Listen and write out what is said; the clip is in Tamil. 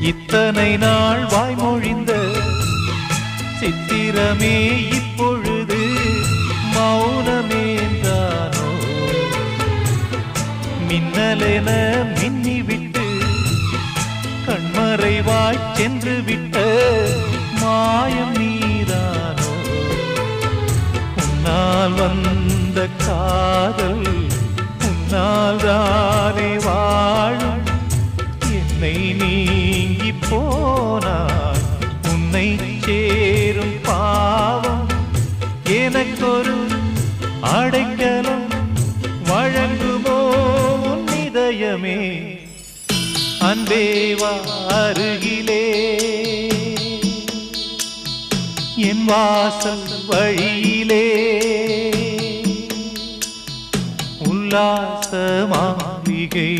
இத்தனை நாள் வாய்மொழிந்த சித்திரமே இப்பொழுது மௌனமேந்தானோ? மின்னலென மின்னிவிட்டு கண்மறைவாய் சென்று விட்ட மாயம் நீதானோ? உன்னால் வந்த காதல் உன்னால் தானே வாழும். என்னை நீங்கி போனார் உன்னை சேரும் பாவம். எனக்கொரு அடைக்கலம் வழங்குமோ உன் இதயமே? அன்பேவா அருகிலே என் வாசல் வழியிலே உல்லாச மாளிகை